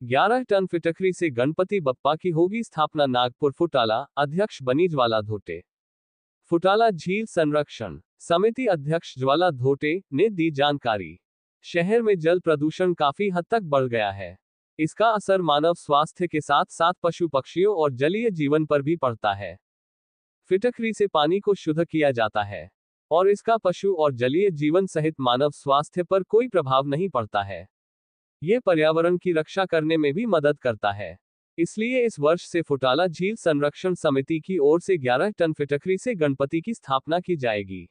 11 ton फिटकरी से गणपति बप्पा की होगी स्थापना। नागपुर फुटाला अध्यक्ष बनीज्वाला धोटे। फुटाला झील संरक्षण समिति अध्यक्ष ज्वाला धोटे ने दी जानकारी। शहर में जल प्रदूषण काफी हद तक बढ़ गया है। इसका असर मानव स्वास्थ्य के साथ साथ पशु पक्षियों और जलीय जीवन पर भी पड़ता है। फिटकरी से पानी को शुद्ध किया जाता है और इसका पशु और जलीय जीवन सहित मानव स्वास्थ्य पर कोई प्रभाव नहीं पड़ता है। ये पर्यावरण की रक्षा करने में भी मदद करता है। इसलिए इस वर्ष से फुटाला झील संरक्षण समिति की ओर से 11 टन फिटकरी से गणपति की स्थापना की जाएगी।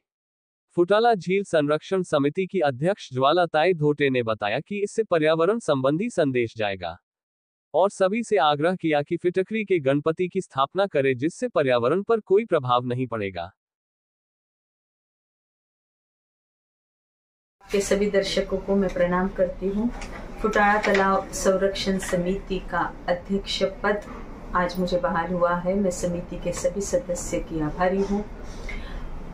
फुटाला झील संरक्षण समिति की अध्यक्ष ज्वाला धोटे ने बताया कि इससे पर्यावरण संबंधी संदेश जाएगा और सभी से आग्रह किया कि फिटकरी के गणपति की स्थापना करें, जिससे पर्यावरण पर कोई प्रभाव नहीं पड़ेगा। के सभी दर्शकों को मैं प्रणाम करती हूँ। फुटाला तालाब संरक्षण समिति का अध्यक्ष पद आज मुझे बहाल हुआ है। मैं समिति के सभी सदस्य की आभारी हूँ।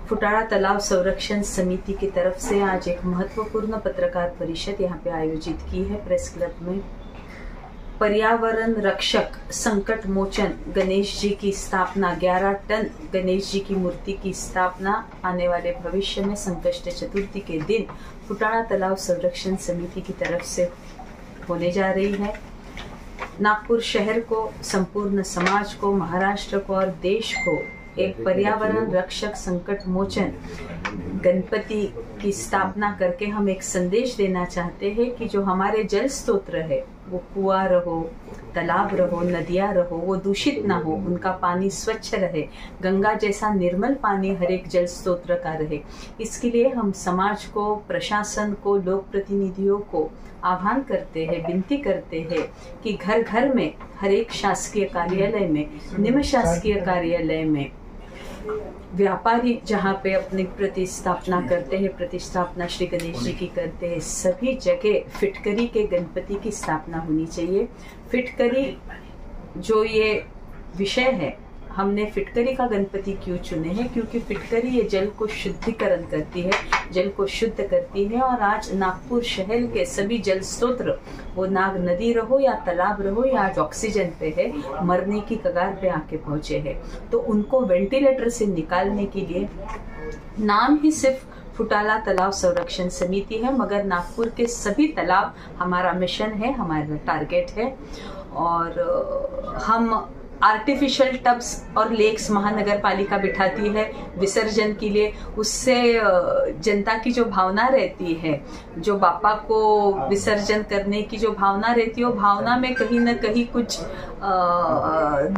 फुटाला तालाब संरक्षण समिति की तरफ से आज एक महत्वपूर्ण पत्रकार परिषद यहाँ पे आयोजित की है प्रेस क्लब में। पर्यावरण रक्षक संकट मोचन गणेश जी की स्थापना, 11 टन गणेश जी की मूर्ति की स्थापना आने वाले भविष्य में संकष्ट चतुर्थी के दिन फुटाला तालाब संरक्षण समिति की तरफ से होने जा रही है। नागपुर शहर को, संपूर्ण समाज को, महाराष्ट्र को और देश को एक पर्यावरण रक्षक संकट मोचन गणपति की स्थापना करके हम एक संदेश देना चाहते हैं कि जो हमारे जल स्रोत है, वो कुआं रहो, तालाब रहो, नदियां रहो, वो दूषित ना हो, उनका पानी स्वच्छ रहे, गंगा जैसा निर्मल पानी हर एक जल स्रोत का रहे। इसके लिए हम समाज को, प्रशासन को, लोक प्रतिनिधियों को आह्वान करते हैं, विनती करते हैं कि घर घर में, हर एक शासकीय कार्यालय में, निम शासकीय कार्यालय में, व्यापारी जहाँ पे अपनी प्रतिस्थापना करते हैं, प्रतिस्थापना श्री गणेश जी की करते हैं, सभी जगह फिटकरी के गणपति की स्थापना होनी चाहिए। फिटकरी जो ये विषय है, हमने फिटकरी का गणपति क्यों चुने हैं? क्योंकि फिटकरी ये जल को शुद्धिकरण करती है, जल को शुद्ध करती है। और आज नागपुर शहर के सभी जल स्रोत, वो नाग नदी रहो या तालाब रहो, या आज ऑक्सीजन पे है, मरने की कगार पे आके पहुंचे हैं। तो उनको वेंटिलेटर से निकालने के लिए नाम ही सिर्फ फुटाला तालाब संरक्षण समिति है, मगर नागपुर के सभी तालाब हमारा मिशन है, हमारा टारगेट है। और हम आर्टिफिशियल टब्स और लेक्स महानगर पालिका बिठाती है विसर्जन के लिए। उससे जनता की जो भावना रहती है, जो बापा को विसर्जन करने की जो भावना रहती है, वो भावना में कहीं ना कहीं कुछ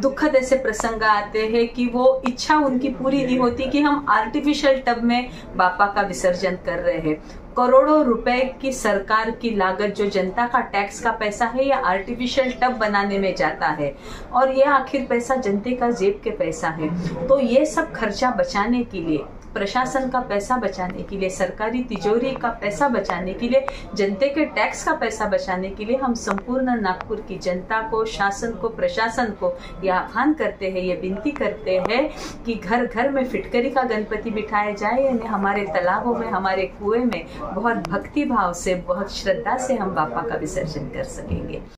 दुखद ऐसे प्रसंग आते हैं कि वो इच्छा उनकी पूरी नहीं होती कि हम आर्टिफिशियल टब में बापा का विसर्जन कर रहे हैं। करोड़ों रुपए की सरकार की लागत, जो जनता का टैक्स का पैसा है, ये आर्टिफिशियल टब बनाने में जाता है और ये आखिर पैसा जनते का जेब के पैसा है। तो ये सब खर्चा बचाने के लिए, प्रशासन का पैसा बचाने के लिए, सरकारी तिजोरी का पैसा बचाने के लिए, जनते के टैक्स का पैसा बचाने के लिए हम संपूर्ण नागपुर की जनता को, शासन को, प्रशासन को यह आह्वान करते हैं, ये विनती करते हैं कि घर घर में फिटकरी का गणपति बिठाया जाए, यानी हमारे तालाबों में, हमारे कुएं में बहुत भक्ति भाव से, बहुत श्रद्धा से हम बापा का विसर्जन कर सकेंगे।